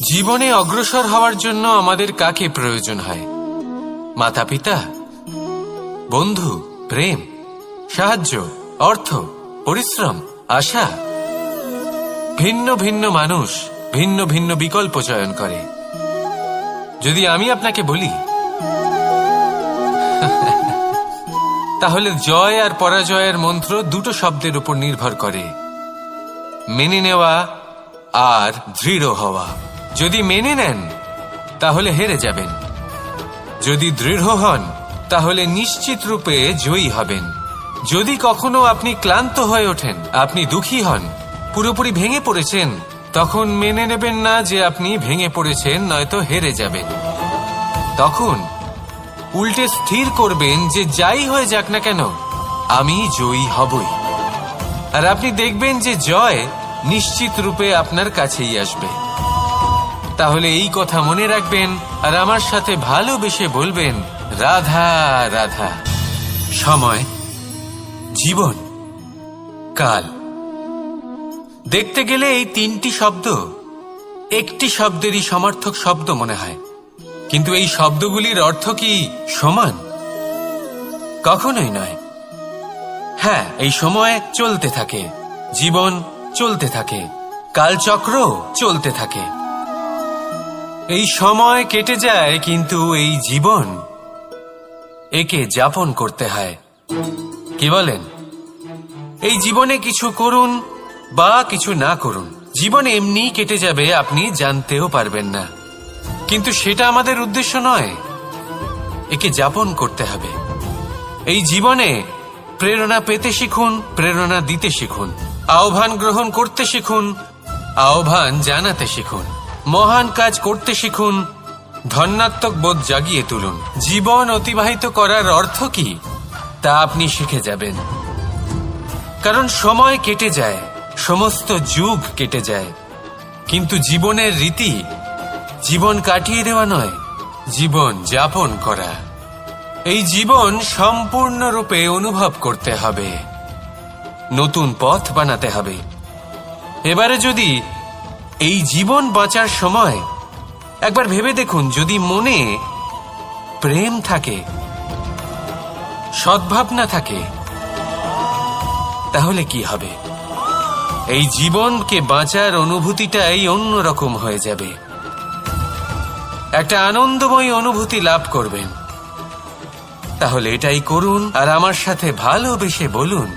জীবনে অগ্রসর হওয়ার জন্য আমাদের কাকে প্রয়োজন হয়? মাতা পিতা, বন্ধু, প্রেম, সাহায্য, অর্থ, পরিশ্রম, আশা। ভিন্ন ভিন্ন মানুষ ভিন্ন ভিন্ন বিকল্প চয়ন করে। যদি আমি আপনাকে বলি তাহলে জয় আর পরাজয়ের মন্ত্র দুটো শব্দের উপর নির্ভর করে, মেনে নেওয়া আর দৃঢ় হওয়া। যদি মেনে নেন তাহলে হেরে যাবেন, যদি দৃঢ় হন তাহলে নিশ্চিত রূপে জয়ী হবেন। যদি কখনো আপনি ক্লান্ত হয়ে ওঠেন, আপনি দুঃখী হন, পুরোপুরি ভেঙে পড়েছেন, তখন মেনে নেবেন না যে আপনি ভেঙে পড়েছেন, নয়তো হেরে যাবেন। তখন উল্টে স্থির করবেন যে যাই হয়ে যাক না কেন আমি জয়ী হবই। আর আপনি দেখবেন যে জয় নিশ্চিত রূপে আপনার কাছেই আসবে। তাহলে এই কথা মনে রাখবেন আর আমার সাথে ভালোবেসে বলবেন, রাধা রাধা। সময়, জীবন, কাল। দেখতে গেলে এই তিনটি শব্দ একটি শব্দেরই সমার্থক শব্দ মনে হয়, কিন্তু এই শব্দগুলির অর্থ কি সমান? কখনোই নয়। হ্যাঁ, এই সময় চলতে থাকে, জীবন চলতে থাকে, কালচক্র চলতে থাকে। এই সময় কেটে যায়, কিন্তু এই জীবন একে যাপন করতে হয়। কি বলেন? এই জীবনে কিছু করুন বা কিছু না করুন, জীবন এমনি কেটে যাবে, আপনি জানতেও পারবেন না। কিন্তু সেটা আমাদের উদ্দেশ্য নয়, একে যাপন করতে হবে। এই জীবনে প্রেরণা পেতে শিখুন, প্রেরণা দিতে শিখুন, আহ্বান গ্রহণ করতে শিখুন, আহ্বান জানাতে শিখুন, মহান কাজ করতে শিখুন, ধন্যাত্মক বোধ জাগিয়ে তুলুন। জীবন অতিবাহিত করার অর্থ কি তা আপনি শিখে যাবেন। কারণ সময় কেটে যায়, সমস্ত যুগ কেটে যায়, কিন্তু জীবনের রীতি জীবন কাটিয়ে দেওয়া নয়, জীবন যাপন করা। এই জীবন সম্পূর্ণরূপে অনুভব করতে হবে, নতুন পথ বানাতে হবে। এবারে যদি এই জীবন বাঁচার সময় একবার ভেবে দেখুন, যদি মনে প্রেম থাকে, সদ্ভাবনা থাকে, তাহলে কি হবে? এই জীবনকে বাঁচার অনুভূতিটাই অন্যরকম হয়ে যাবে, একটা আনন্দময় অনুভূতি লাভ করবেন। তাহলে এটাই করুন আর আমার সাথে ভালোবেসে বলুন,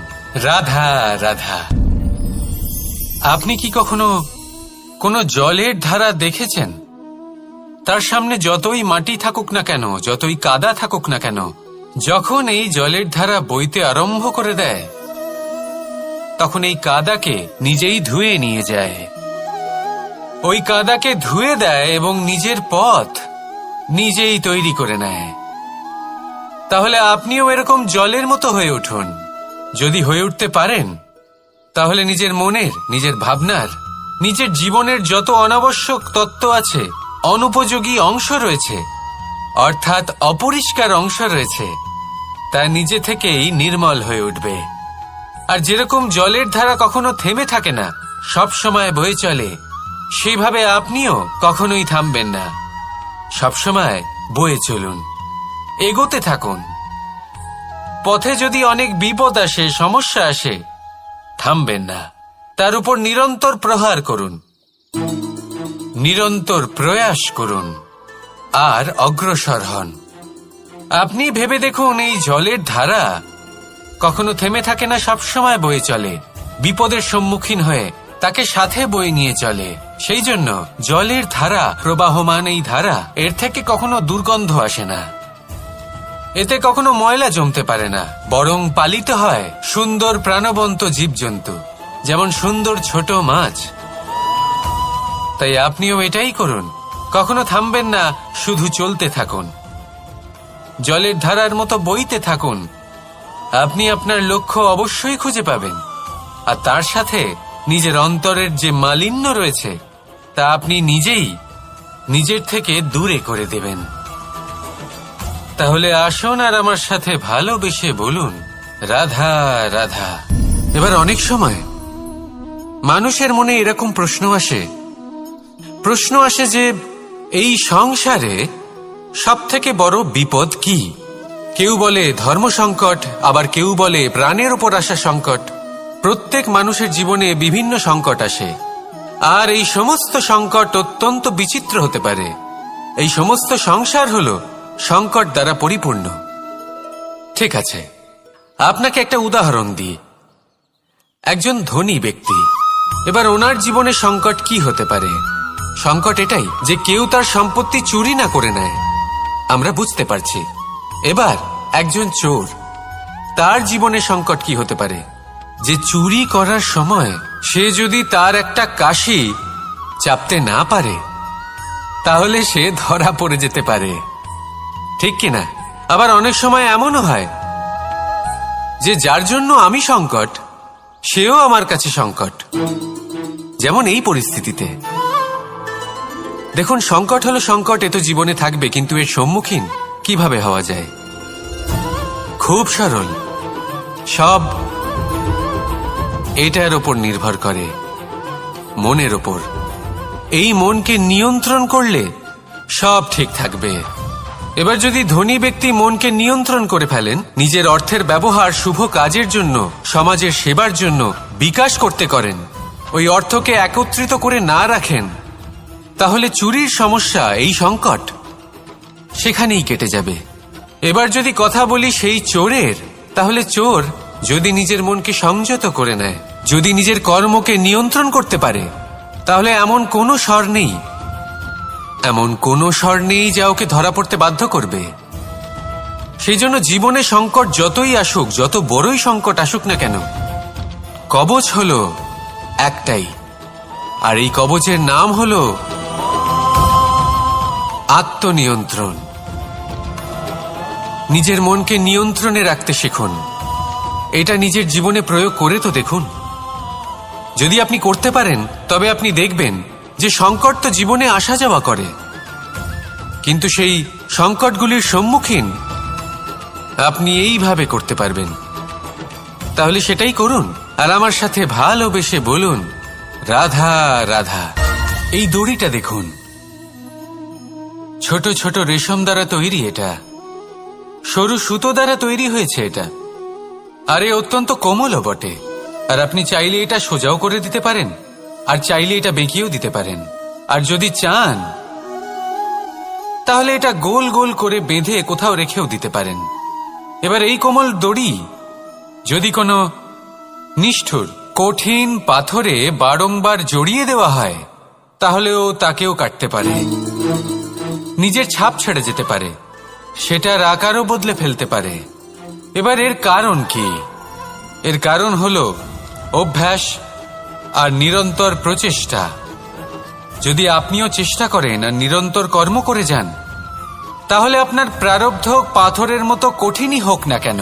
রাধা রাধা। আপনি কি কখনো কোনো জলের ধারা দেখেছেন? তার সামনে যতই মাটি থাকুক না কেন, যতই কাদা থাকুক না কেন, যখন এই জলের ধারা বইতে আরম্ভ করে দেয়, তখন এই কাদাকে নিজেই ধুয়ে নিয়ে যায়। ওই কাদাকে ধুয়ে দেয় এবং নিজের পথ নিজেই তৈরি করে নেয়। তাহলে আপনিও এরকম জলের মতো হয়ে উঠুন। যদি হয়ে উঠতে পারেন, তাহলে নিজের মনের, নিজের ভাবনার, নিজের জীবনের যত অনাবশ্যক তত্ত্ব আছে, অনুপযোগী অংশ রয়েছে, অর্থাৎ অপরিষ্কার অংশ রয়েছে, তা নিজে থেকেই নির্মল হয়ে উঠবে। আর যেরকম জলের ধারা কখনো থেমে থাকে না, সব সময় বয়ে চলে, সেইভাবে আপনিও কখনোই থামবেন না। সবসময় বয়ে চলুন, এগোতে থাকুন। পথে যদি অনেক বিপদ আসে, সমস্যা আসে, থামবেন না, তার উপর নিরন্তর প্রহার করুন, নিরন্তর প্রয়াস করুন আর অগ্রসর হন। আপনি ভেবে দেখুন, এই জলের ধারা কখনো থেমে থাকে না, সবসময় বয়ে চলে, বিপদের সম্মুখীন হয়ে তাকে সাথে বয়ে নিয়ে চলে। সেই জন্য জলের ধারা, প্রবাহমান এই ধারা, এর থেকে কখনো দুর্গন্ধ আসে না, এতে কখনো ময়লা জমতে পারে না, বরং পালিত হয় সুন্দর প্রাণবন্ত জীবজন্তু, যেমন সুন্দর ছোট মাছ। তাই আপনিও এটাই করুন, কখনো থামবেন না, শুধু চলতে থাকুন, জলের ধারার মতো বইতে থাকুন। আপনি আপনার লক্ষ্য অবশ্যই খুঁজে পাবেন, আর তার সাথে নিজের অন্তরের যে মালিন্য রয়েছে তা আপনি নিজেই নিজের থেকে দূরে করে দেবেন। তাহলে আসুন আর আমার সাথে ভালোবেসে বলুন, রাধা রাধা। এবার অনেক সময় মানুষের মনে এরকম প্রশ্ন আসে, প্রশ্ন আসে যে এই সংসারে সবথেকে বড় বিপদ কি? কেউ বলে ধর্ম সংকট, আবার কেউ বলে প্রাণের উপর আসা সংকট। প্রত্যেক মানুষের জীবনে বিভিন্ন সংকট আসে, আর এই সমস্ত সংকট অত্যন্ত বিচিত্র হতে পারে। এই সমস্ত সংসার হলো সংকট দ্বারা পরিপূর্ণ। ঠিক আছে, আপনাকে একটা উদাহরণ দিই। একজন ধনী ব্যক্তি, এবার ওনার জীবনে সংকট কি হতে পারে? সংকট এটাই যে কেউ তার সম্পত্তি চুরি না করে নেয়, আমরা বুঝতে পারছি। এবার একজন চোর, তার জীবনে সংকট কি হতে পারে? যে চুরি করার সময় সে যদি তার একটা কাশি চাপতে না পারে, তাহলে সে ধরা পড়ে যেতে পারে, ঠিক কিনা? আবার অনেক সময় এমনও হয় যে যার জন্য আমি সংকট, সেও আমার কাছে সংকট। যেমন এই পরিস্থিতিতে দেখুন, সংকট হলো সংকট, এ তো জীবনে থাকবে, কিন্তু এর সম্মুখীন কিভাবে হওয়া যায়? খুব সরল। সব এটার ওপর নির্ভর করে, মনের ওপর। এই মনকে নিয়ন্ত্রণ করলে সব ঠিক থাকবে। এবার যদি ধনী ব্যক্তি মনকে নিয়ন্ত্রণ করে ফেলেন, নিজের অর্থের ব্যবহার শুভ কাজের জন্য, সমাজের সেবার জন্য বিকাশ করতে করেন, ওই অর্থকে একত্রিত করে না রাখেন, তাহলে চুরির সমস্যা, এই সংকট সেখানেই কেটে যাবে। এবার যদি কথা বলি সেই চোরের, তাহলে চোর যদি নিজের মনকে সংযত করে নেয়, যদি নিজের কর্মকে নিয়ন্ত্রণ করতে পারে, তাহলে এমন কোনো স্বর নেই, এমন কোনো স্বর নেই যা ওকে ধরা পড়তে বাধ্য করবে। সেই জন্য জীবনে সংকট যতই আসুক, যত বড়ই সংকট আসুক না কেন, কবচ হলো একটাই, আর এই কবচের নাম হলো আত্মনিয়ন্ত্রণ। নিজের মনকে নিয়ন্ত্রণে রাখতে শিখুন। এটা নিজের জীবনে প্রয়োগ করে তো দেখুন। যদি আপনি করতে পারেন, তবে আপনি দেখবেন যে সংকট তো জীবনে আসা যাওয়া করে, কিন্তু সেই সংকটগুলির সম্মুখীন আপনি এইভাবে করতে পারবেন। তাহলে সেটাই করুন, আর আমার সাথে ভালোবেসে বলুন, রাধা রাধা। এই দড়িটা দেখুন, ছোট ছোট রেশম দ্বারা তৈরি, এটা সরু সুতো দ্বারা তৈরি হয়েছে এটা, আর এ অত্যন্ত কোমলও বটে। আর আপনি চাইলে এটা সোজাও করে দিতে পারেন, আর চাইলে এটা বেঁকিয়েও দিতে পারেন, আর যদি চান তাহলে এটা গোল গোল করে বেঁধে কোথাও রেখেও দিতে পারেন। এবার এই কোমল দড়ি যদি কোনো নিষ্ঠুর কঠিন পাথরে বারংবার জড়িয়ে দেওয়া হয়, তাহলেও তাকেও কাটতে পারে, নিজের ছাপ ছেড়ে যেতে পারে, সেটার আকারও বদলে ফেলতে পারে। এবার এর কারণ কি? এর কারণ হলো অভ্যাস আর নিরন্তর প্রচেষ্টা। যদি আপনিও চেষ্টা করেন আর নিরন্তর কর্ম করে যান, তাহলে আপনার প্রারব্ধ পাথরের মতো কঠিনই হোক না কেন,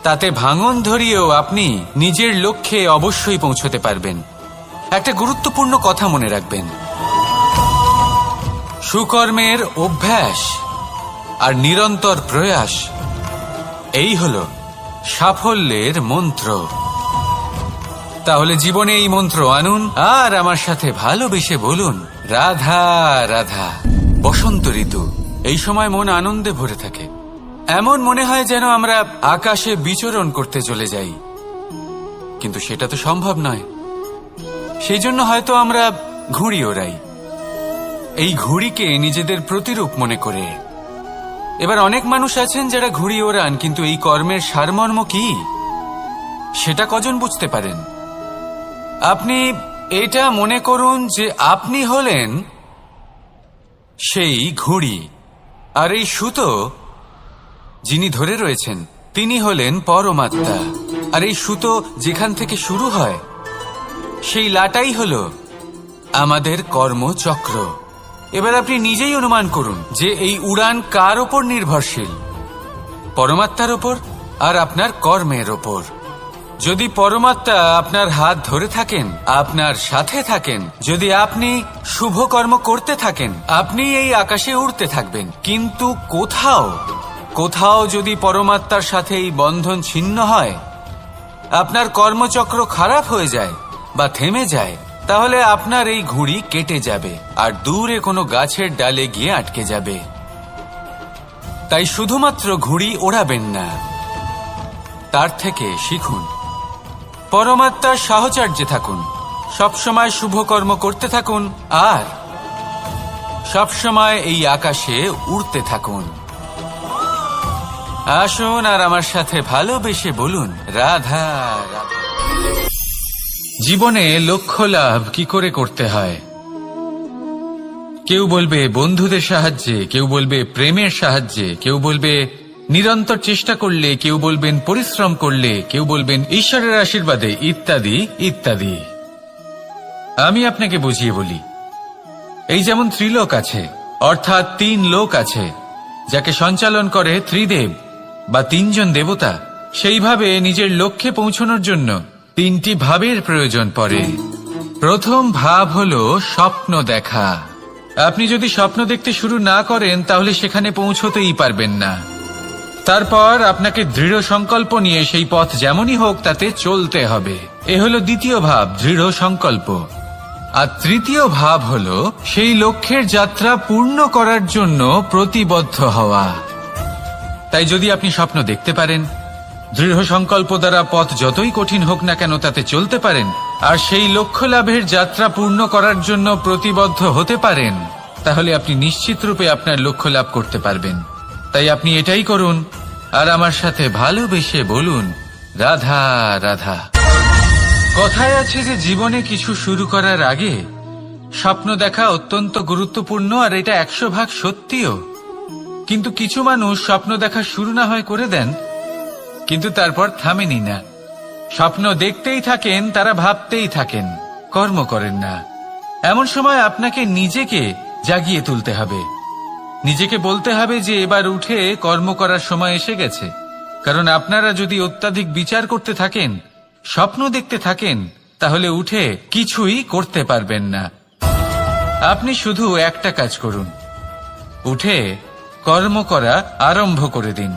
তাতে ভাঙন ধরিয়েও আপনি নিজের লক্ষ্যে অবশ্যই পৌঁছতে পারবেন। একটা গুরুত্বপূর্ণ কথা মনে রাখবেন, সুকর্মের অভ্যাস আর নিরন্তর প্রয়াস, এই হলো সাফল্যের মন্ত্র। তাহলে জীবনে এই মন্ত্র আনুন, আর আমার সাথে ভালোবেসে বলুন, রাধা রাধা। বসন্ত ঋতু, এই সময় মন আনন্দে ভরে থাকে, এমন মনে হয় যেন আমরা আকাশে বিচরণ করতে চলে যাই, কিন্তু সেটা তো সম্ভব নয়। সেই জন্য হয়তো আমরা ঘুড়ি ওড়াই, এই ঘুড়িকে নিজেদের প্রতিরূপ মনে করে। এবার অনেক মানুষ আছেন যারা ঘুড়ি ওড়ান, কিন্তু এই কর্মের সারমর্ম কি সেটা কজন বুঝতে পারেন? আপনি এটা মনে করুন যে আপনি হলেন সেই ঘুড়ি, আর এই সুতো যিনি ধরে রয়েছেন তিনি হলেন পরমাত্মা, আর এই সুতো যেখান থেকে শুরু হয় সেই লাটাই হল আমাদের কর্মচক্র। এবার আপনি নিজেই অনুমান করুন যে এই উড়ান কার ওপর নির্ভরশীল, পরমাত্মার ওপর আর আপনার কর্মের ওপর। যদি পরমাত্মা আপনার হাত ধরে থাকেন, আপনার সাথে থাকেন, যদি আপনি শুভ কর্ম করতে থাকেন, আপনি এই আকাশে উড়তে থাকবেন। কিন্তু কোথাও কোথাও যদি পরমাত্মার সাথে এই বন্ধন ছিন্ন হয়, আপনার কর্মচক্র খারাপ হয়ে যায় বা থেমে যায়, তাহলে আপনার এই ঘুড়ি কেটে যাবে আর দূরে কোনো গাছের ডালে গিয়ে আটকে যাবে। তাই শুধুমাত্র ঘুড়ি ওড়াবেন না, তার থেকে শিখুন। পরমাত্মার সাহচর্যে থাকুন, সবসময় শুভকর্ম করতে থাকুন আর সবসময় এই আকাশে উড়তে থাকুন। আসুন আর আমার সাথে ভালোবেসে বলুন, রাধা রাধা। জীবনে লক্ষ্য লাভ কি করে করতে হয়? কেউ বলবে বন্ধুদের সাহায্যে, কেউ বলবে প্রেমের সাহায্যে, কেউ বলবে নিরন্তর চেষ্টা করলে, কেউ বলবেন পরিশ্রম করলে, কেউ বলবেন ঈশ্বরের আশীর্বাদে, ইত্যাদি ইত্যাদি। আমি আপনাকে বুঝিয়ে বলি, এই যেমন ত্রিলোক আছে, অর্থাৎ 3 লোক আছে, যাকে সঞ্চালন করে ত্রিদেব বা 3 জন দেবতা। সেইভাবে নিজের লক্ষ্যে পৌঁছানোর জন্য 3টি ভাবের প্রয়োজন পড়ে। প্রথম ভাব হলো স্বপ্ন দেখা। আপনি যদি স্বপ্ন দেখতে শুরু না করেন তাহলে সেখানে পৌঁছতেই পারবেন না। তারপর আপনাকে দৃঢ় সংকল্প নিয়ে সেই পথ যেমনই হোক তাতে চলতে হবে। এ হলো দ্বিতীয় ভাব, দৃঢ় সংকল্প। আর তৃতীয় ভাব হলো সেই লক্ষ্যের যাত্রা পূর্ণ করার জন্য প্রতিবদ্ধ হওয়া। তাই যদি আপনি স্বপ্ন দেখতে পারেন, দৃঢ় সংকল্প দ্বারা পথ যতই কঠিন হোক না কেন তাতে চলতে পারেন, আর সেই লক্ষ্য লাভের যাত্রা পূর্ণ করার জন্য প্রতিবদ্ধ হতে পারেন, তাহলে আপনি নিশ্চিত রূপে আপনার লক্ষ্য লাভ করতে পারবেন। তাই আপনি এটাই করুন আর আমার সাথে ভালোবেসে বলুন, রাধা রাধা। কথায় আছে যে জীবনে কিছু শুরু করার আগে স্বপ্ন দেখা অত্যন্ত গুরুত্বপূর্ণ, আর এটা 100% সত্যিও। কিন্তু কিছু মানুষ স্বপ্ন দেখা শুরু না হয় করে দেন, কিন্তু তারপর থামেনি না। স্বপ্ন দেখতেই থাকেন, তারা ভাবতেই থাকেন, কর্ম করেন না। এমন সময় আপনাকে নিজেকে জাগিয়ে তুলতে হবে। নিজেকে বলতে হবে যে এবার উঠে কর্ম করার সময় এসে গেছে। কারণ আপনারা যদি অত্যাধিক বিচার করতে থাকেন, স্বপ্ন দেখতে থাকেন, তাহলে উঠে কিছুই করতে পারবেন না। আপনি শুধু একটা কাজ করুন, উঠে কর্ম করা আরম্ভ করে দিন।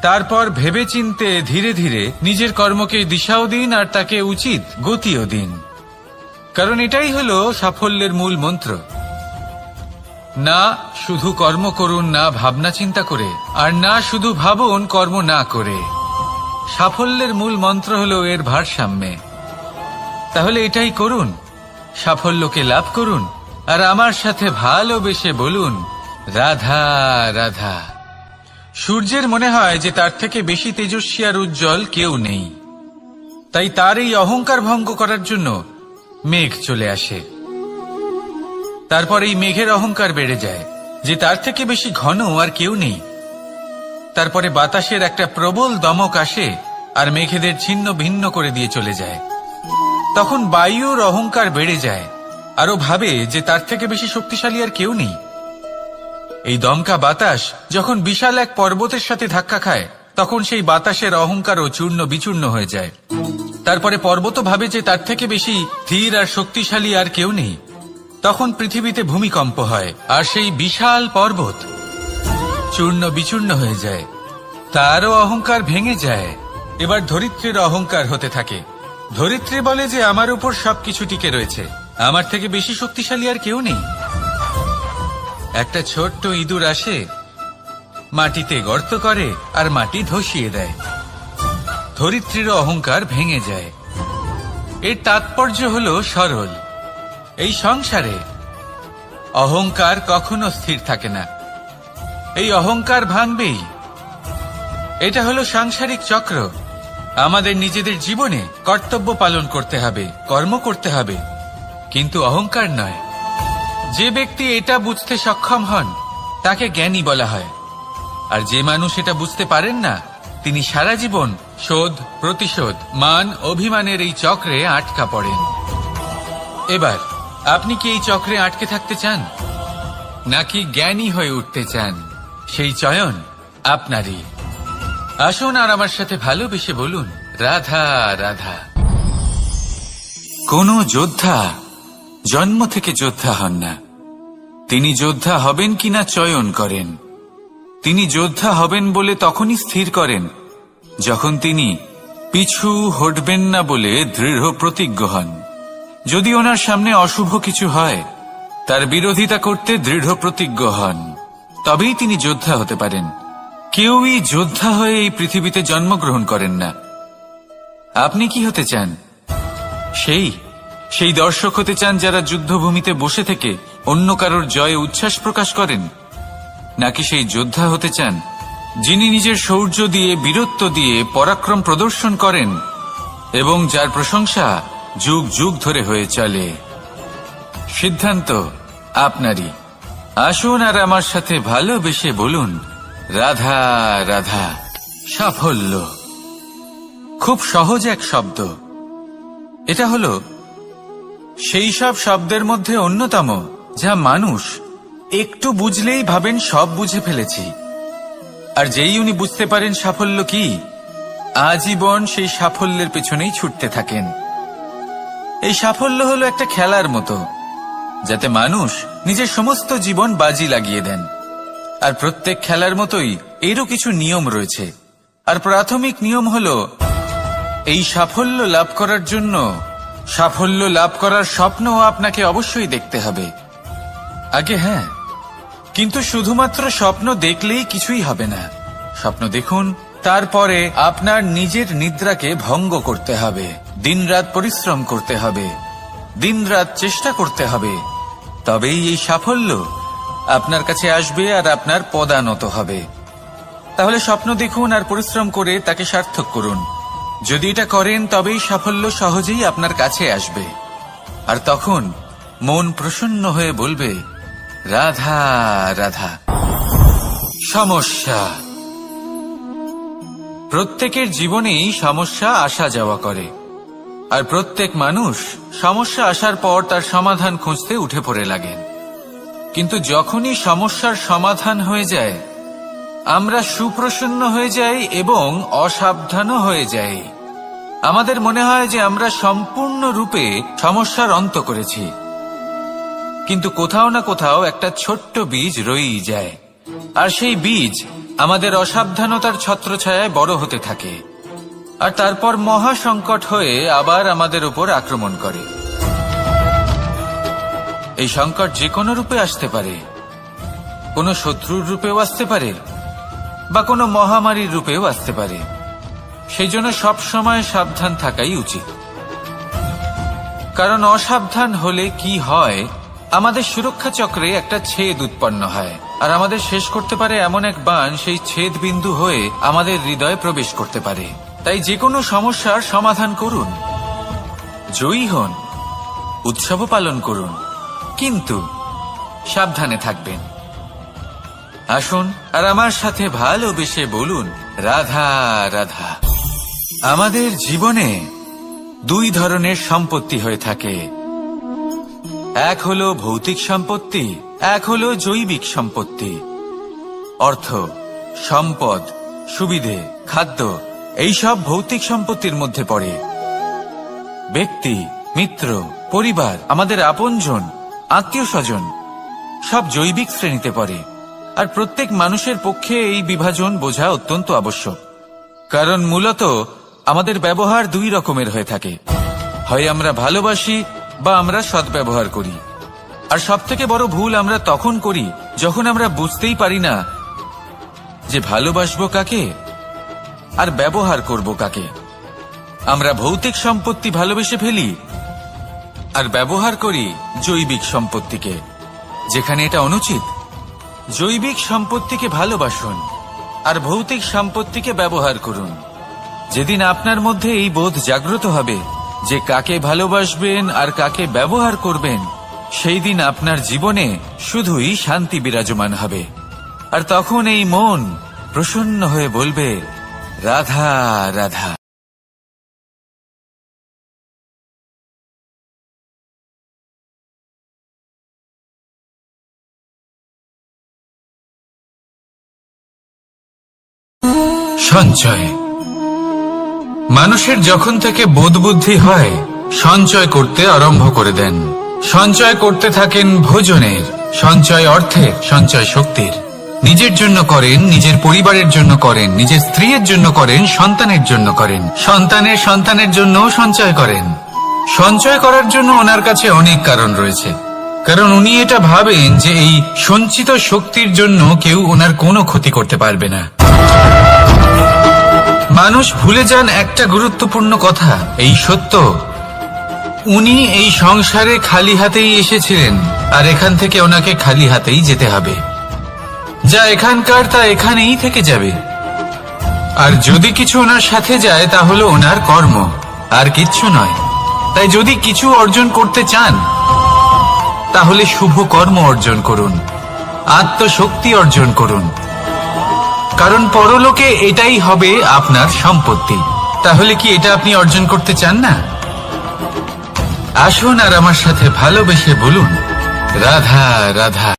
তারপর ভেবেচিন্তে ধীরে ধীরে নিজের কর্মকে দিশাও দিন আর তাকে উচিত গতিও দিন। কারণ এটাই হলো সাফল্যের মূল মন্ত্র। না শুধু কর্ম করুন না ভাবনা চিন্তা করে, আর না শুধু ভাবুন কর্ম না করে। সাফল্যের মূল মন্ত্র হলো এর ভারসাম্যে। তাহলে এটাই করুন, সাফল্যকে লাভ করুন আর আমার সাথে ভালোবেসে বলুন, রাধা রাধা। সূর্যের মনে হয় যে তার থেকে বেশি তেজস্বী আর উজ্জ্বল কেউ নেই, তাই তার এই অহংকার ভঙ্গ করার জন্য মেঘ চলে আসে। তারপর এই মেঘের অহংকার বেড়ে যায় যে তার থেকে বেশি ঘন আর কেউ নেই। তারপরে বাতাসের একটা প্রবল দমক আসে আর মেঘেদের ছিন্ন ভিন্ন করে দিয়ে চলে যায়। তখন বায়ুর অহংকার বেড়ে যায়, আরো ভাবে যে তার থেকে বেশি শক্তিশালী আর কেউ নেই। এই দমকা বাতাস যখন বিশাল এক পর্বতের সাথে ধাক্কা খায়, তখন সেই বাতাসের অহংকারও চূর্ণ বিচূর্ণ হয়ে যায়। তারপরে পর্বত ভাবে যে তার থেকে বেশি ধীর আর শক্তিশালী আর কেউ নেই। তখন পৃথিবীতে ভূমিকম্প হয় আর সেই বিশাল পর্বত চূর্ণ বিচূর্ণ হয়ে যায়, তারও অহংকার ভেঙে যায়। এবার ধরিত্রীর অহংকার হতে থাকে। ধরিত্রী বলে যে আমার উপর সবকিছু টিকে রয়েছে, আমার থেকে বেশি শক্তিশালী আর কেউ নেই। একটা ছোট্ট ইঁদুর আসে, মাটিতে গর্ত করে আর মাটি ধসিয়ে দেয়। ধরিত্রীর অহংকার ভেঙে যায়। এর তাৎপর্য হলো সরল, এই সংসারে অহংকার কখনো স্থির থাকে না, এই অহংকার ভাঙবেই। এটা হলো সাংসারিক চক্র। আমাদের নিজেদের জীবনে কর্তব্য পালন করতে হবে, কর্ম করতে হবে, কিন্তু অহংকার নয়। যে ব্যক্তি এটা বুঝতে সক্ষম হন তাকে জ্ঞানী বলা হয়, আর যে মানুষ এটা বুঝতে পারেন না তিনি সারা জীবন শোধ প্রতিশোধ মান অভিমানের এই চক্রে আটকা পড়েন। এবার আপনি কি এই চক্রে আটকে থাকতে চান নাকি জ্ঞানী হয়ে উঠতে চান? সেই চয়ন আপনারই। আসুন আর আমার সাথে ভালোবেসে বলুন, রাধা রাধা। কোন যোদ্ধা জন্ম থেকে যোদ্ধা হন না, তিনি যোদ্ধা হবেন কিনা চয়ন করেন। তিনি যোদ্ধা হবেন বলে তখনই স্থির করেন যখন তিনি পিছু হটবেন না বলে দৃঢ় প্রতিজ্ঞ হন। যদি ওনার সামনে অশুভ কিছু হয় তার বিরোধিতা করতে দৃঢ় প্রতিজ্ঞ হন, তবেই তিনি যোদ্ধা হতে পারেন। কেউই যোদ্ধা হয়ে এই পৃথিবীতে জন্মগ্রহণ করেন না। আপনি কি হতে চান? সেই দর্শক হতে চান যারা যুদ্ধভূমিতে বসে থেকে অন্য কারোর জয়ে উচ্ছ্বাস প্রকাশ করেন, নাকি সেই যোদ্ধা হতে চান যিনি নিজের শৌর্য দিয়ে, বীরত্ব দিয়ে পরাক্রম প্রদর্শন করেন এবং যার প্রশংসা যুগ যুগ ধরে হয়ে চলে? সিদ্ধান্ত আপনারই। আসুন আর আমার সাথে ভালোবেসে বলুন, রাধা রাধা। সাফল্য খুব সহজ এক শব্দ। এটা হলো সেই সব শব্দের মধ্যে অন্যতম যা মানুষ একটু বুঝলেই ভাবেন সব বুঝে ফেলেছি, আর যেই উনি বুঝতে পারেন সাফল্য কি, আজীবন সেই সাফল্যের পেছনেই ছুটতে থাকেন। এই সাফল্য হলো একটা খেলার মতো, যাতে মানুষ নিজের সমস্ত জীবন বাজি লাগিয়ে দেন। আর প্রত্যেক খেলার মতোই এরও কিছু নিয়ম রয়েছে। আর প্রাথমিক নিয়ম হলো, এই সাফল্য লাভ করার জন্য সাফল্য লাভ করার স্বপ্ন আপনাকে অবশ্যই দেখতে হবে। আগে হ্যাঁ, কিন্তু শুধুমাত্র স্বপ্ন দেখলেই কিছুই হবে না। স্বপ্ন দেখুন, তারপরে আপনার নিজের নিদ্রাকে ভঙ্গ করতে হবে, দিনরাত পরিশ্রম করতে হবে, দিনরাত চেষ্টা করতে হবে, তবেই এই সাফল্য আপনার কাছে আসবে আর আপনার পদানত হবে। তাহলে স্বপ্ন দেখুন আর পরিশ্রম করে তাকে সার্থক করুন। যদি এটা করেন তবেই সাফল্য সহজেই আপনার কাছে আসবে। আর তখন মন প্রসন্ন হয়ে বলবে, রাধা রাধা। সমস্যা। প্রত্যেকের জীবনেই সমস্যা আসা যাওয়া করে, আর প্রত্যেক মানুষ সমস্যা আসার পর তার সমাধান খুঁজতে উঠে পড়ে লাগেন। কিন্তু যখনই সমস্যার সমাধান হয়ে যায়, আমরা সুপ্রসন্ন হয়ে যাই এবং অসাবধানও হয়ে যাই। আমাদের মনে হয় যে আমরা সম্পূর্ণরূপে সমস্যার অন্ত করেছি, কিন্তু কোথাও না কোথাও একটা ছোট্ট বীজ রয়েই যায়, আর সেই বীজ আমাদের অসাবধানতার ছত্রছায়ায় বড় হতে থাকে, আর তারপর মহা সংকট হয়ে আবার আমাদের উপর আক্রমণ করে। এই সংকট যে কোনো রূপে আসতে পারে, কোনো শত্রুর রূপেও আসতে পারে, বা কোনো মহামারীর রূপেও আসতে পারে। সেই জন্য সবসময় সাবধান থাকাই উচিত, কারণ অসাবধান হলে কি হয়, আমাদের সুরক্ষা চক্রে একটা ছেদ উৎপন্ন হয়, আর আমাদের শেষ করতে পারে এমন এক বাণ সেই ছেদ বিন্দু হয়ে আমাদের হৃদয়ে প্রবেশ করতে পারে। তাই যে কোনো সমস্যার সমাধান করুন, জয়ী হন, উৎসব পালন করুন, কিন্তু সাবধানে থাকবেন। আসুন আর আমার সাথে ভালোবেসে বলুন, রাধা রাধা। আমাদের জীবনে দুই ধরনের সম্পত্তি হয়ে থাকে, এক হলো ভৌতিক সম্পত্তি, এক হলো জৈবিক সম্পত্তি। অর্থ, সম্পদ, সুবিধে, খাদ্য, এইসব ভৌতিক সম্পত্তির মধ্যে পড়ে। ব্যক্তি, মিত্র, পরিবার, আমাদের আপনজন, আত্মীয় স্বজন সব জৈবিক শ্রেণীতে পড়ে। আর প্রত্যেক মানুষের পক্ষে এই বিভাজন বোঝা অত্যন্ত আবশ্যক, কারণ মূলত আমাদের ব্যবহার দুই রকমের হয়ে থাকে। হয় আমরা ভালোবাসি বা আমরা সদ্ব্যবহার করি। আর সবথেকে বড় ভুল আমরা তখন করি যখন আমরা বুঝতেই পারি না যে ভালোবাসবো কাকে আর ব্যবহার করব কাকে। আমরা ভৌতিক সম্পত্তি ভালোবেসে ফেলি আর ব্যবহার করি জৈবিক সম্পত্তিকে, যেখানে এটা অনুচিত। জৈবিক সম্পত্তিকে ভালোবাসুন আর ভৌতিক সম্পত্তিকে ব্যবহার করুন। যেদিন আপনার মধ্যে এই বোধ জাগ্রত হবে যে কাকে ভালোবাসবেন আর কাকে ব্যবহার করবেন, সেই দিন আপনার জীবনে শুধুই শান্তি বিরাজমান হবে। আর তখন এই মন প্রসন্ন হয়ে বলবে, রাধা রাধা। সঞ্চয়। মানুষের যখন থেকে বোধ বুদ্ধি হয়, সঞ্চয় করতে আরম্ভ করে দেন। সঞ্চয় করতে থাকেন ভোজনের, সঞ্চয় অর্থের, সঞ্চয় শক্তির। নিজের জন্য করেন, নিজের পরিবারের জন্য করেন, নিজের স্ত্রীর জন্য করেন, সন্তানের জন্য করেন, সন্তানের সন্তানের জন্য সঞ্চয় করেন। সঞ্চয় করার জন্য ওনার কাছে অনেক কারণ রয়েছে, কারণ উনি এটা ভাবেন যে এই সঞ্চিত শক্তির জন্য কেউ ওনার কোনো ক্ষতি করতে পারবে না। মানুষ ভুলে যান একটা গুরুত্বপূর্ণ কথা, এই সত্য, উনি এই সংসারে খালি হাতেই এসেছিলেন আর এখান থেকে ওনাকে খালি হাতেই যেতে হবে। যা এখানকার তা এখানেই থেকে যাবে। আর যদি কিছু ওনার সাথে যায় তা হলো ওনার কর্ম, আর কিচ্ছু নয়। তাই যদি কিছু অর্জন করতে চান তাহলে শুভ কর্ম অর্জন করুন, আত্মশক্তি অর্জন করুন, কারণ পরলোকে এটাই হবে আপনার সম্পত্তি। তাহলে কি এটা আপনি অর্জন করতে চান না? আসুন আর আমার সাথে ভালোবেসে বলুন, রাধা রাধা।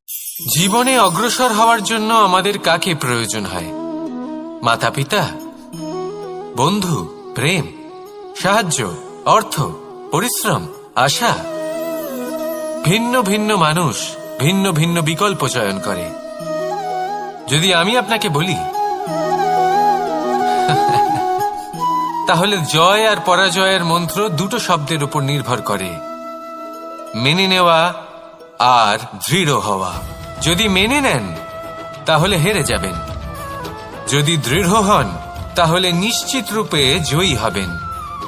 জীবনে অগ্রসর হওয়ার জন্য আমাদের কাকে প্রয়োজন হয়? মাতা পিতা, বন্ধু, প্রেম, সাহায্য, অর্থ, পরিশ্রম, আশা। ভিন্ন ভিন্ন মানুষ ভিন্ন ভিন্ন বিকল্প চয়ন করে। যদি আমি আপনাকে বলি তাহলে জয় আর পরাজয়ের মন্ত্র দুটো শব্দের উপর নির্ভর করে, মেনে নেওয়া আর দৃঢ় হওয়া। যদি মেনে নেন তাহলে হেরে যাবেন, যদি দৃঢ় হন তাহলে নিশ্চিত রূপে জয়ী হবেন।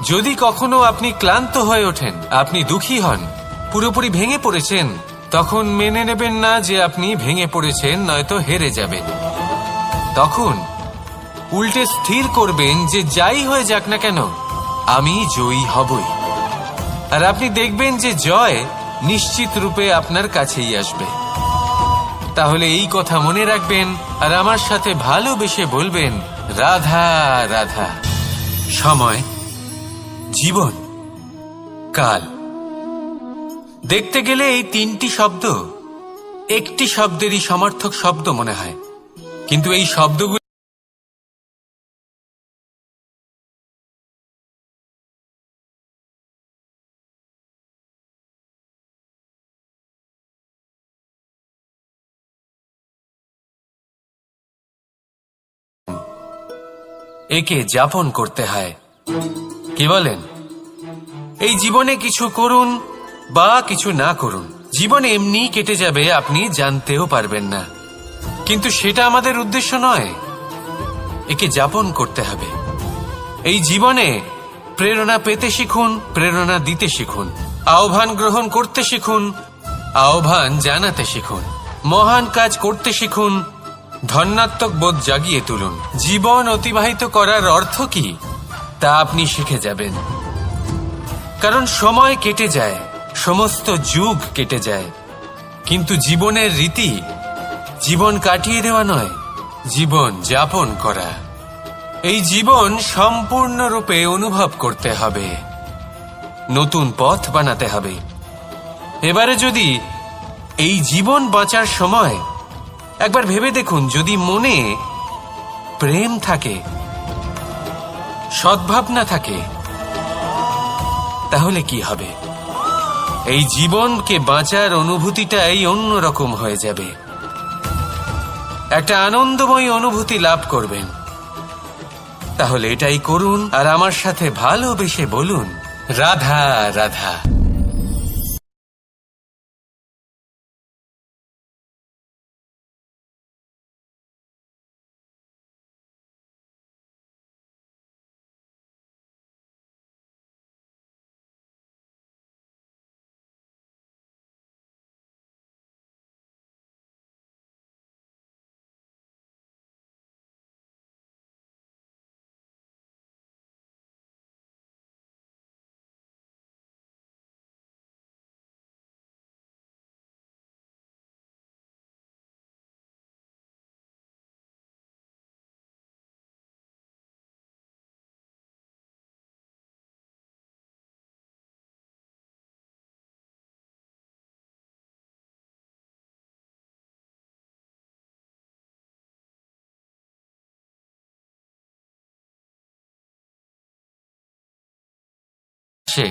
যদি কখনো আপনি ক্লান্ত হয়ে ওঠেন, আপনি দুঃখী হন, পুরোপুরি ভেঙে পড়েছেন, তখন মেনে নেবেন না যে আপনি ভেঙে পড়েছেন, নয়তো হেরে যাবেন। তখন উল্টে স্থির করবেন যে যাই হয়ে যাক না কেন আমি জয়ী হবই। আর আপনি দেখবেন যে জয় নিশ্চিত রূপে আপনার কাছেই আসবে। তাহলে এই কথা মনে রাখবেন আর আমার সাথে ভালোবেসে বলবেন, রাধা রাধা। সময়, জীবন, কাল। দেখতে গেলে এই তিনটি শব্দ একটি শব্দেরই সমার্থক শব্দ মনে হয়, কিন্তু এই শব্দগুলো একে যাপন করতে হয়। কি বলেন? এই জীবনে কিছু করুন বা কিছু না করুন, জীবন এমনি কেটে যাবে, আপনি জানতেও পারবেন না। কিন্তু সেটা আমাদের উদ্দেশ্য নয়, একে যাপন করতে হবে। এই জীবনে প্রেরণা পেতে শিখুন, প্রেরণা দিতে শিখুন, আহ্বান গ্রহণ করতে শিখুন, আহ্বান জানাতে শিখুন, মহান কাজ করতে শিখুন, ধন্যাত্মক বোধ জাগিয়ে তুলুন। জীবন অতিবাহিত করার অর্থ কি তা আপনি শিখে যাবেন, কারণ সময় কেটে যায়, সমস্ত যুগ কেটে যায়, কিন্তু জীবনের রীতি জীবন কাটিয়ে দেওয়া নয়, জীবন যাপন করা। এই জীবন সম্পূর্ণরূপে অনুভব করতে হবে, নতুন পথ বানাতে হবে। এবারে যদি এই জীবন বাঁচার সময় একবার ভেবে দেখুন, যদি মনে প্রেম থাকে, সদ্ভাবনা থাকে, তাহলে কি হবে? এই জীবনকে বাঁচার অনুভূতিটাই অন্যরকম হয়ে যাবে, একটা আনন্দময় অনুভূতি লাভ করবেন। তাহলে এটাই করুন আর আমার সাথে ভালোবেসে বলুন, রাধা রাধা। সে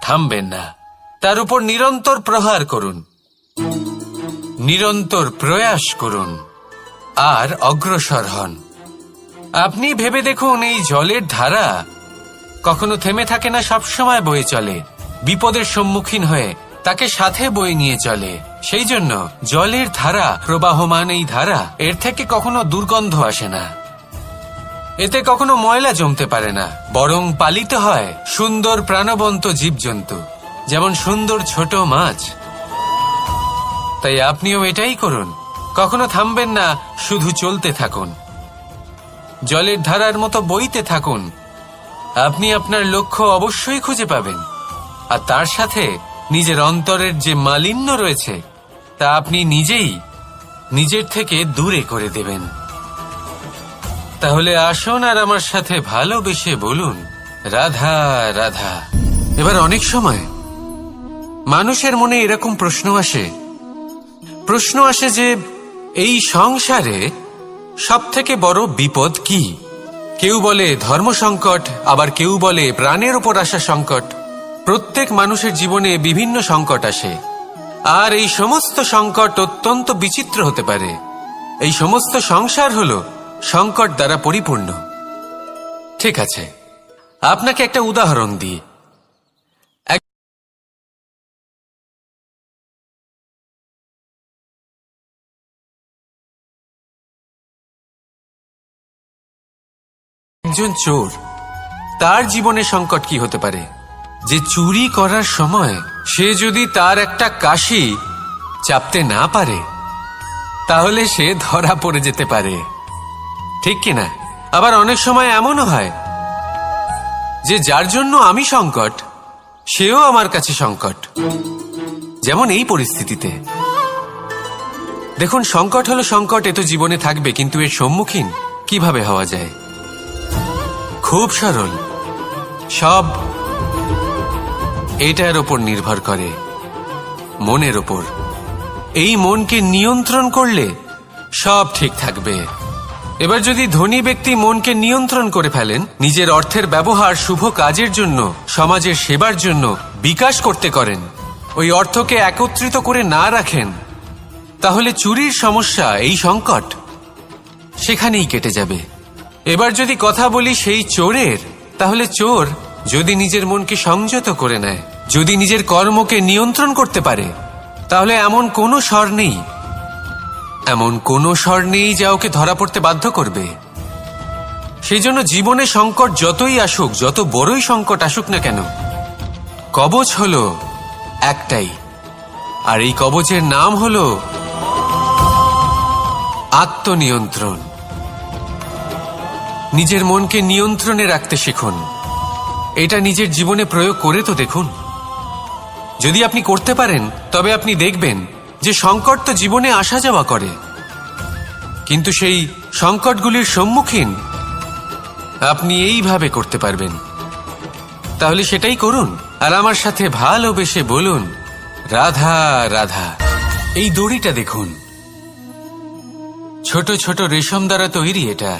থামবেন না, তার উপর নিরন্তর প্রহার করুন, নিরন্তর প্রয়াস করুন আর অগ্রসর হন। আপনি ভেবে দেখুন, এই জলের ধারা কখনো থেমে থাকে না, সবসময় বয়ে চলে। বিপদের সম্মুখীন হয়ে তাকে সাথে বয়ে নিয়ে চলে। সেই জন্য জলের ধারা, প্রবাহমান এই ধারা, এর থেকে কখনো দুর্গন্ধ আসে না, এতে কখনো ময়লা জমতে পারে না, বরং পালিত হয় সুন্দর প্রাণবন্ত জীবজন্তু, যেমন সুন্দর ছোট মাছ। তাই আপনিও এটাই করুন, কখনো থামবেন না, শুধু চলতে থাকুন, জলের ধারার মতো বইতে থাকুন। আপনি আপনার লক্ষ্য অবশ্যই খুঁজে পাবেন, আর তার সাথে নিজের অন্তরের যে মালিন্য রয়েছে তা আপনি নিজেই নিজের থেকে দূরে করে দেবেন। তাহলে আসুন আর আমার সাথে ভালোবেসে বলুন, রাধা রাধা। এবার অনেক সময় মানুষের মনে এরকম প্রশ্ন আসে যে এই সংসারে সবথেকে বড় বিপদ কি? কেউ বলে ধর্ম সংকট, আবার কেউ বলে প্রাণের উপর আসা সংকট। প্রত্যেক মানুষের জীবনে বিভিন্ন সংকট আসে, আর এই সমস্ত সংকট অত্যন্ত বিচিত্র হতে পারে। এই সমস্ত সংসার হলো সংকট দ্বারা পরিপূর্ণ। ঠিক আছে, আপনাকে একটা উদাহরণ দিই। একজন চোর, তার জীবনে সংকট কি হতে পারে? যে চুরি করার সময় সে যদি তার একটা কাশি চাপতে না পারে, তাহলে সে ধরা পড়ে যেতে পারে, ঠিক কিনা? আবার অনেক সময় এমনও হয় যে যার জন্য আমি সংকট, সেও আমার কাছে সংকট। যেমন এই পরিস্থিতিতে দেখুন, সংকট হলো সংকট, এ তো জীবনে থাকবে, কিন্তু এর সম্মুখীন কিভাবে হওয়া যায়? খুব সরল, সব এটার ওপর নির্ভর করে, মনের ওপর। এই মনকে নিয়ন্ত্রণ করলে সব ঠিক থাকবে। এবার যদি ধনী ব্যক্তি মনকে নিয়ন্ত্রণ করে ফেলেন, নিজের অর্থের ব্যবহার শুভ কাজের জন্য, সমাজের সেবার জন্য বিকাশ করতে করেন, ওই অর্থকে একত্রিত করে না রাখেন, তাহলে চুরির সমস্যা, এই সংকট সেখানেই কেটে যাবে। এবার যদি কথা বলি সেই চোরের, তাহলে চোর যদি নিজের মনকে সংযত করে নেয়, যদি নিজের কর্মকে নিয়ন্ত্রণ করতে পারে, তাহলে এমন কোনো স্বর নেই যা ওকে ধরা পড়তে বাধ্য করবে। সেই জন্য জীবনে সংকট যতই আসুক, যত বড়ই সংকট আসুক না কেন, কবচ হলো একটাই, আর এই কবচের নাম হলো আত্মনিয়ন্ত্রণ। নিজের মনকে নিয়ন্ত্রণে রাখতে শিখুন। এটা নিজের জীবনে প্রয়োগ করে তো দেখুন। যদি আপনি করতে পারেন, তবে আপনি দেখবেন যে সংকট তো জীবনে আসা যাওয়া করে, কিন্তু সেই সংকটগুলির সম্মুখীন আপনি এইভাবে করতে পারবেন। তাহলে সেটাই করুন, আর আমার সাথে ভালোবেসে বলুন, রাধা রাধা। এই দড়িটা দেখুন, ছোট ছোট রেশম দ্বারা তৈরি, এটা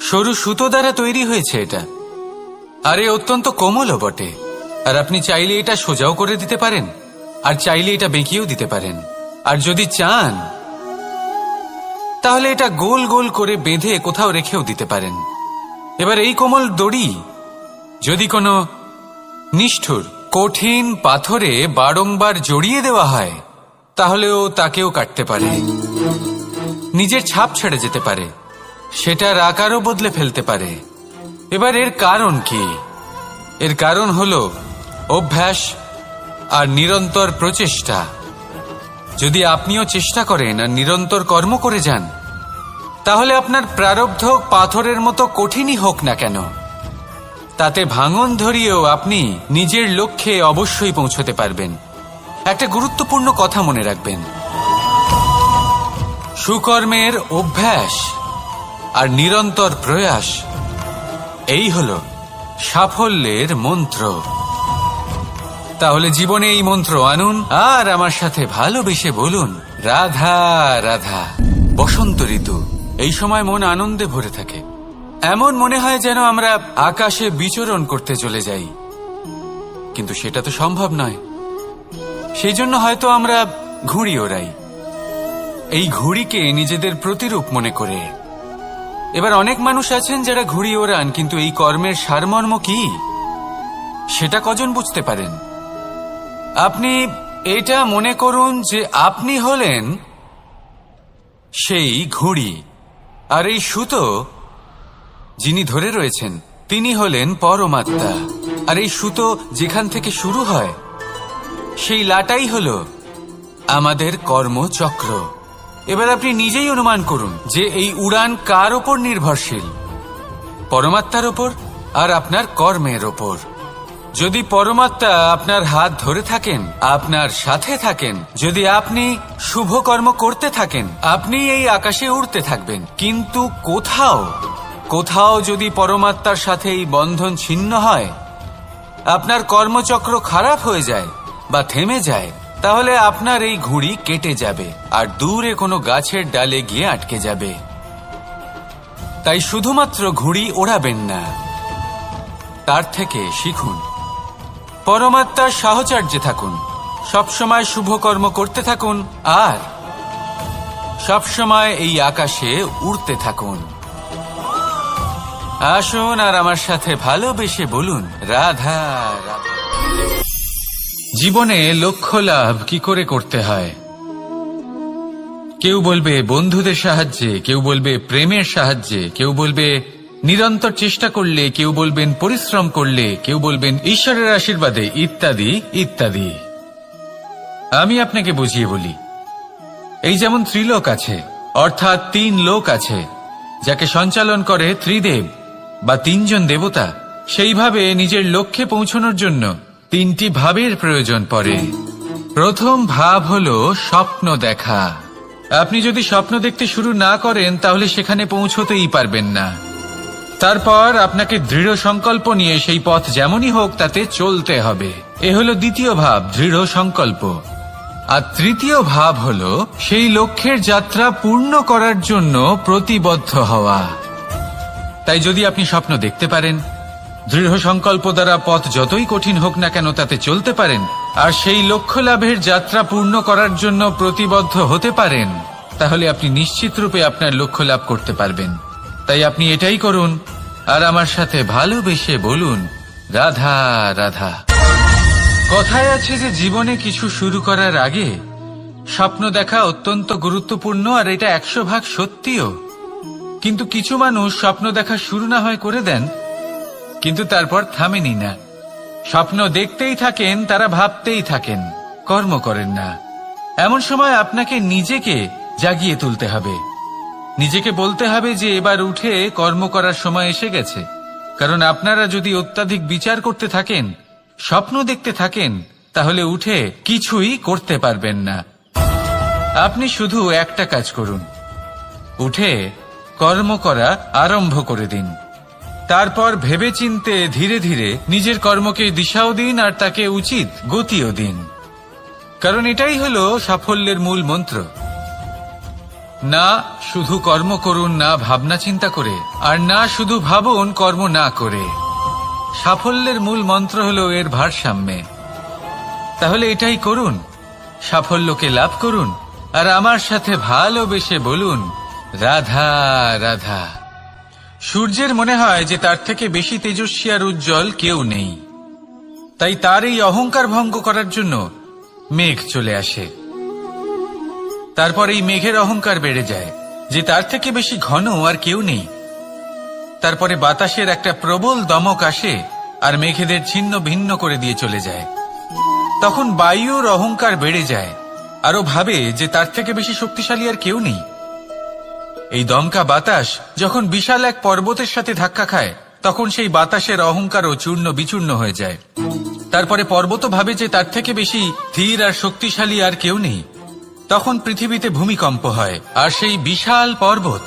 সরু সুতো দ্বারা তৈরি হয়েছে এটা, আর এ অত্যন্ত কোমলও বটে। আর আপনি চাইলে এটা সোজাও করে দিতে পারেন, আর চাইলে এটা বেঁকিয়েও দিতে পারেন, আর যদি চান তাহলে এটা গোল গোল করে বেঁধে কোথাও রেখেও দিতে পারেন। এবার এই কোমল দড়ি যদি কোনো নিষ্ঠুর কঠিন পাথরে বারংবার জড়িয়ে দেওয়া হয়, তাহলেও তাকেও কাটতে পারে, নিজের ছাপ ছেড়ে যেতে পারে, সেটার আকারও বদলে ফেলতে পারে। এবার এর কারণ কি? এর কারণ হলো অভ্যাস আর নিরন্তর প্রচেষ্টা। যদি আপনিও চেষ্টা করেন আর নিরন্তর কর্ম করে যান, তাহলে আপনার প্রারব্ধ পাথরের মতো কঠিনই হোক না কেন, তাতে ভাঙন ধরিয়েও আপনি নিজের লক্ষ্যে অবশ্যই পৌঁছতে পারবেন। একটা গুরুত্বপূর্ণ কথা মনে রাখবেন, সুকর্মের অভ্যাস আর নিরন্তর প্রয়াস, এই হলো সাফল্যের মন্ত্র। তাহলে জীবনে এই মন্ত্র আনুন, আর আমার সাথে ভালোবেসে বলুন, রাধা রাধা। বসন্ত ঋতু, এই সময় মন আনন্দে ভরে থাকে, এমন মনে হয় যেন আমরা আকাশে বিচরণ করতে চলে যাই, কিন্তু সেটা তো সম্ভব নয়। সেই জন্য হয়তো আমরা ঘুড়ি ওড়াই, এই ঘুড়িকে নিজেদের প্রতিরূপ মনে করে। এবার অনেক মানুষ আছেন যারা ঘুড়ি ওড়ান, কিন্তু এই কর্মের সারমর্ম কি? সেটা কজন বুঝতে পারেন? আপনি এটা মনে করুন যে আপনি হলেন সেই ঘুড়ি, আর এই সুতো যিনি ধরে রয়েছেন তিনি হলেন পরমাত্মা। আর এই সুতো যেখান থেকে শুরু হয় সেই লাটাই হলো আমাদের কর্মচক্র। এবার আপনি নিজেই অনুমান করুন যে এই উড়ান কার ওপর নির্ভরশীল? পরমাত্মার ওপর আর আপনার কর্মের ওপর। যদি পরমাত্মা আপনার হাত ধরে থাকেন, আপনার সাথে থাকেন, যদি আপনি শুভ কর্ম করতে থাকেন, আপনি এই আকাশে উড়তে থাকবেন। কিন্তু কোথাও যদি পরমাত্মার সাথে এই বন্ধন ছিন্ন হয়, আপনার কর্মচক্র খারাপ হয়ে যায় বা থেমে যায়, তাহলে আপনার এই ঘুড়ি কেটে যাবে আর দূরে কোনো গাছের ডালে গিয়ে আটকে যাবে। তাই শুধুমাত্র ঘুড়ি ওড়াবেন না, তার থেকে শিখুন। পরমাত্মার সাহচর্যে থাকুন, সবসময় শুভ কর্ম করতে থাকুন আর সবসময় এই আকাশে উড়তে থাকুন। আসুন আর আমার সাথে ভালোবেসে বলুন, রাধা রাধা। জীবনে লক্ষ্য লাভ কি করে করতে হয়? কেউ বলবে বন্ধুদের সাহায্যে, কেউ বলবে প্রেমের সাহায্যে, কেউ বলবে নিরন্তর চেষ্টা করলে, কেউ বলবেন পরিশ্রম করলে, কেউ বলবেন ঈশ্বরের আশীর্বাদে, ইত্যাদি ইত্যাদি। আমি আপনাকে বুঝিয়ে বলি। এই যেমন ত্রিলোক আছে, অর্থাৎ 3 লোক আছে, যাকে সঞ্চালন করে ত্রিদেব বা 3 জন দেবতা। সেইভাবে নিজের লক্ষ্যে পৌঁছানোর জন্য 3টি ভাবের প্রয়োজন পড়ে। প্রথম ভাব হলো স্বপ্ন দেখা। আপনি যদি স্বপ্ন দেখতে শুরু না করেন তাহলে সেখানে পৌঁছতেই পারবেন না। তারপর আপনাকে দৃঢ় সংকল্প নিয়ে সেই পথ যেমনই হোক তাতে চলতে হবে। এ হলো দ্বিতীয় ভাব, দৃঢ় সংকল্প। আর তৃতীয় ভাব হলো সেই লক্ষ্যের যাত্রা পূর্ণ করার জন্য প্রতিবদ্ধ হওয়া। তাই যদি আপনি স্বপ্ন দেখতে পারেন, দৃঢ় সংকল্প দ্বারা পথ যতই কঠিন হোক না কেন তাতে চলতে পারেন, আর সেই লক্ষ্য লাভের যাত্রা পূর্ণ করার জন্য প্রতিবদ্ধ হতে পারেন, তাহলে আপনি নিশ্চিত রূপে আপনার লক্ষ্য লাভ করতে পারবেন। তাই আপনি এটাই করুন আর আমার সাথে ভালোবেসে বলুন, রাধা রাধা। কথায় আছে যে জীবনে কিছু শুরু করার আগে স্বপ্ন দেখা অত্যন্ত গুরুত্বপূর্ণ, আর এটা 100% সত্যিও। কিন্তু কিছু মানুষ স্বপ্ন দেখা শুরু না হয় করে দেন, কিন্তু তারপর থামেনি না। স্বপ্ন দেখতেই থাকেন, তারা ভাবতেই থাকেন, কর্ম করেন না। এমন সময় আপনাকে নিজেকে জাগিয়ে তুলতে হবে। নিজেকে বলতে হবে যে এবার উঠে কর্ম করার সময় এসে গেছে। কারণ আপনারা যদি অত্যাধিক বিচার করতে থাকেন, স্বপ্ন দেখতে থাকেন, তাহলে উঠে কিছুই করতে পারবেন না। আপনি শুধু একটা কাজ করুন, উঠে কর্ম করা আরম্ভ করে দিন। তারপর ভেবেচিন্তে ধীরে ধীরে নিজের কর্মকে দিশাও দিন আর তাকে উচিত গতিও দিন। কারণ এটাই হলো সাফল্যের মূল মন্ত্র। না শুধু কর্ম করুন না ভাবনা চিন্তা করে, আর না শুধু ভাবুন কর্ম না করে। সাফল্যের মূল মন্ত্র হলো এর ভারসাম্যে। তাহলে এটাই করুন, সাফল্যকে লাভ করুন আর আমার সাথে ভালোবেসে বলুন, রাধা রাধা। সূর্যের মনে হয় যে তার থেকে বেশি তেজস্বী আর উজ্জ্বল কেউ নেই, তাই তার এই অহংকার ভঙ্গ করার জন্য মেঘ চলে আসে। তারপর এই মেঘের অহংকার বেড়ে যায় যে তার থেকে বেশি ঘন আর কেউ নেই। তারপরে বাতাসের একটা প্রবল দমক আসে আর মেঘেদের ছিন্ন ভিন্ন করে দিয়ে চলে যায়। তখন বায়ুর অহংকার বেড়ে যায়, আরো ভাবে যে তার থেকে বেশি শক্তিশালী আর কেউ নেই। এই দমকা বাতাস যখন বিশাল এক পর্বতের সাথে ধাক্কা খায়, তখন সেই বাতাসের অহংকারও চূর্ণ বিচূর্ণ হয়ে যায়। তারপরে পর্বত ভাবে যে তার থেকে বেশি ধীর আর শক্তিশালী আর কেউ নেই। তখন পৃথিবীতে ভূমিকম্প হয় আর সেই বিশাল পর্বত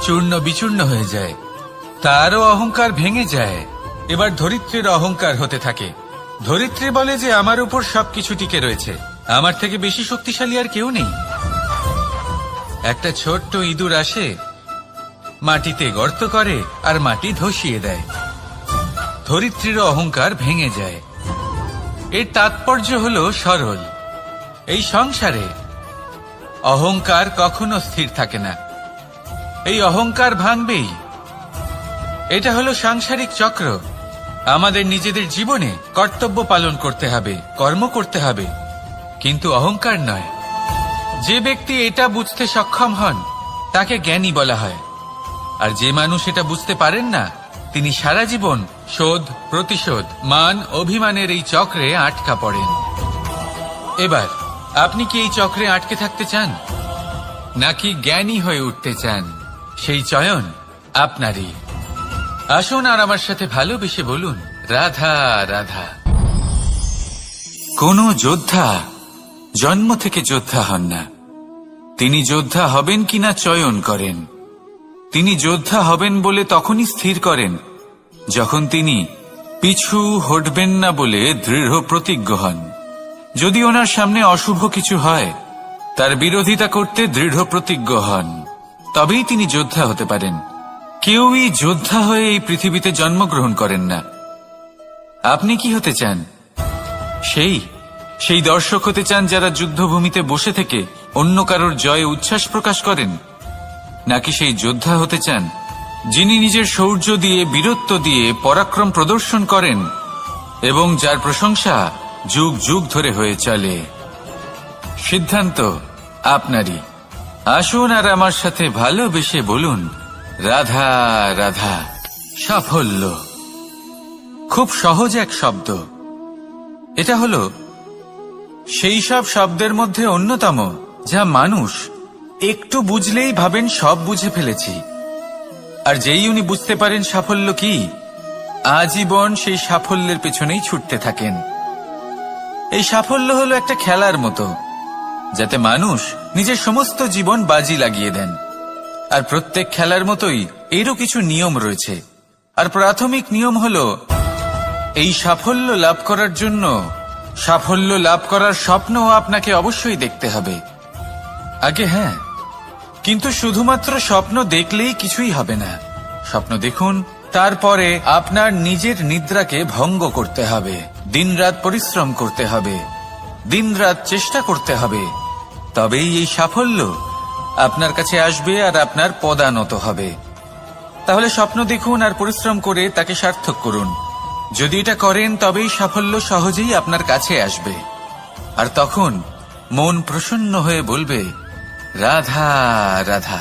চূর্ণ বিচূর্ণ হয়ে যায়, তারও অহংকার ভেঙে যায়। এবার ধরিত্রীর অহংকার হতে থাকে। ধরিত্রী বলে যে আমার উপর সবকিছু টিকে রয়েছে, আমার থেকে বেশি শক্তিশালী আর কেউ নেই। একটা ছোট্ট ইঁদুর আসে, মাটিতে গর্ত করে আর মাটি ধসিয়ে দেয়। ধরিত্রীর অহংকার ভেঙে যায়। এর তাৎপর্য হলো সরল। এই সংসারে অহংকার কখনো স্থির থাকে না, এই অহংকার ভাঙবেই। এটা হলো সাংসারিক চক্র, আমাদের নিজেদের জীবনে কর্তব্য পালন করতে হবে, কর্ম করতে হবে, কিন্তু অহংকার নয়। যে ব্যক্তি এটা বুঝতে সক্ষম হন তাকে জ্ঞানী বলা হয়, আর যে মানুষ এটা বুঝতে পারেন না তিনি সারা জীবন শোধ প্রতিশোধ মান অভিমানের এই চক্রে আটকা পড়েন। এবার আপনি কি এই চক্রে আটকে থাকতে চান, নাকি জ্ঞানী হয়ে উঠতে চান? সেই চয়ন আপনারই। আসুন আর আমার সাথে ভালোবেসে বলুন, রাধা রাধা। কোন যোদ্ধা জন্ম থেকে যোদ্ধা হন না, তিনি যোদ্ধা হবেন কিনা চয়ন করেন। তিনি যোদ্ধা হবেন বলে তখনই স্থির করেন যখন তিনি পিছু হটবেন না বলে দৃঢ় প্রতিজ্ঞ হন। যদি ওনার সামনে অশুভ কিছু হয় তার বিরোধিতা করতে দৃঢ় প্রতিজ্ঞ হন, তবেই তিনি যোদ্ধা হতে পারেন। কেউই যোদ্ধা হয়ে এই পৃথিবীতে জন্মগ্রহণ করেন না। আপনি কি হতে চান? সেই দর্শক হতে চান যারা যুদ্ধভূমিতে বসে থেকে অন্য কারোর জয়ে উচ্ছ্বাস প্রকাশ করেন, নাকি সেই যোদ্ধা হতে চান যিনি নিজের শৌর্য দিয়ে বীরত্ব দিয়ে পরাক্রম প্রদর্শন করেন এবং যার প্রশংসা যুগ যুগ ধরে হয়ে চলে? সিদ্ধান্ত আপনারই। আসুন আর আমার সাথে ভালোবেসে বলুন, রাধা রাধা। সাফল্য খুব সহজ এক শব্দ। এটা হলো সেই সব শব্দের মধ্যে অন্যতম যা মানুষ একটু বুঝলেই ভাবেন সব বুঝে ফেলেছি, আর যেই উনি বুঝতে পারেন সাফল্য কি, আজীবন সেই সাফল্যের পেছনেই ছুটতে থাকেন। এই সাফল্য হলো একটা খেলার মতো, যাতে মানুষ নিজের সমস্ত জীবন বাজি লাগিয়ে দেন। আর প্রত্যেক খেলার মতোই এরও কিছু নিয়ম রয়েছে। আর প্রাথমিক নিয়ম হলো এই সাফল্য লাভ করার জন্য সাফল্য লাভ করার স্বপ্নও আপনাকে অবশ্যই দেখতে হবে আগে। হ্যাঁ, কিন্তু শুধুমাত্র স্বপ্ন দেখলেই কিছুই হবে না। স্বপ্ন দেখুন, তারপরে আপনার নিজের নিদ্রাকে ভঙ্গ করতে হবে, দিনরাত পরিশ্রম করতে হবে, দিনরাত চেষ্টা করতে হবে, তবেই এই সাফল্য আপনার কাছে আসবে আর আপনার পদানত হবে। তাহলে স্বপ্ন দেখুন আর পরিশ্রম করে তাকে সার্থক করুন। যদি এটা করেন তবেই সাফল্য সহজেই আপনার কাছে আসবে। আর তখন মন প্রসন্ন হয়ে বলবে, রাধা রাধা।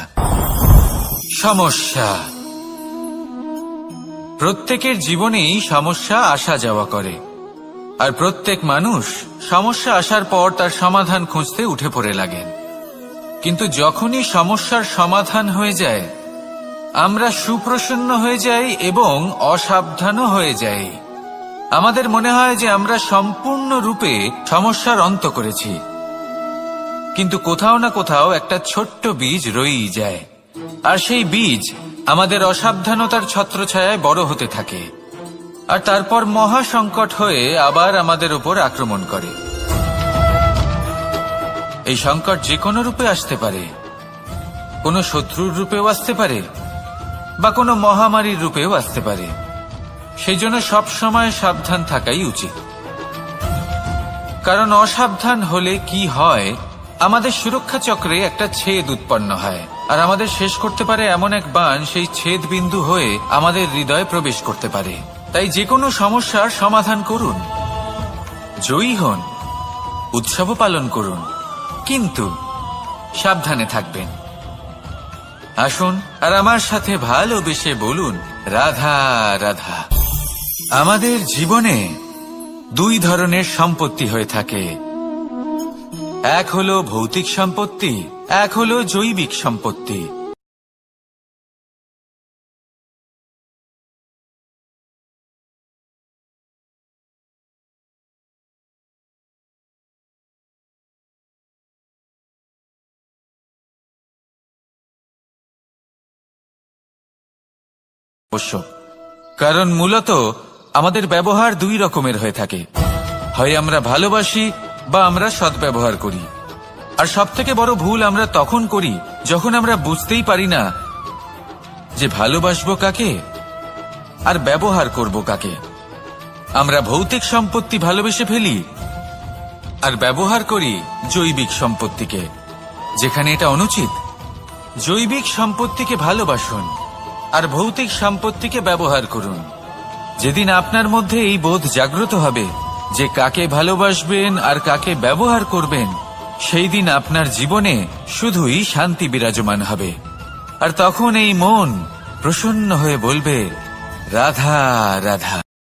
সমস্যা প্রত্যেকের জীবনেই সমস্যা আসা যাওয়া করে, আর প্রত্যেক মানুষ সমস্যা আসার পর তার সমাধান খুঁজতে উঠে পড়ে লাগেন। কিন্তু যখনই সমস্যার সমাধান হয়ে যায় আমরা সুপ্রসন্ন হয়ে যাই এবং অসাবধানও হয়ে যাই। আমাদের মনে হয় যে আমরা সম্পূর্ণরূপে সমস্যার অন্ত করেছি, কিন্তু কোথাও না কোথাও একটা ছোট্ট বীজ রয়েই যায়, আর সেই বীজ আমাদের অসাবধানতার ছত্রছায়ায় বড় হতে থাকে, আর তারপর মহা সংকট হয়ে আবার আমাদের উপর আক্রমণ করে। এই সংকট যে কোনো রূপে আসতে পারে, কোনো শত্রুর রূপেও আসতে পারে, বা কোনো মহামারীর রূপেও আসতে পারে। সেই জন্য সবসময় সাবধান থাকাই উচিত, কারণ অসাবধান হলে কি হয়, আমাদের সুরক্ষা চক্রে একটা ছেদ উৎপন্ন হয়, আর আমাদের শেষ করতে পারে এমন এক বাণ সেই ছেদ বিন্দু হয়ে আমাদের হৃদয়ে প্রবেশ করতে পারে। তাই যে কোনো সমস্যার সমাধান করুন, জয়ী হন, উৎসব পালন করুন, কিন্তু সাবধানে থাকবেন। আসুন আর আমার সাথে ভালোবেসে বলুন, রাধা রাধা। আমাদের জীবনে দুই ধরনের সম্পত্তি হয়ে থাকে, এক হলো ভৌতিক সম্পত্তি, এক হলো জৈবিক সম্পত্তি। কারণ মূলত আমাদের ব্যবহার দুই রকমের হয়ে থাকে, হয় আমরা ভালোবাসি বা আমরা সদ্ব্যবহার করি। আর সবথেকে বড় ভুল আমরা তখন করি যখন আমরা বুঝতেই পারি না যে ভালোবাসবো কাকে আর ব্যবহার করব কাকে। আমরা ভৌতিক সম্পত্তি ভালোবেসে ফেলি আর ব্যবহার করি জৈবিক সম্পত্তিকে, যেখানে এটা অনুচিত। জৈবিক সম্পত্তিকে ভালোবাসুন আর ভৌতিক সম্পত্তিকে ব্যবহার করুন, যেদিন আপনার মধ্যে এই বোধ জাগ্রত হবে যে কাকে ভালোবাসবেন আর কাকে ব্যবহার করবেন, সেই দিন আপনার জীবনে শুধুই শান্তি বিরাজমান হবে। আর তখন এই মন প্রসন্ন হয়ে বলবে, রাধা রাধা।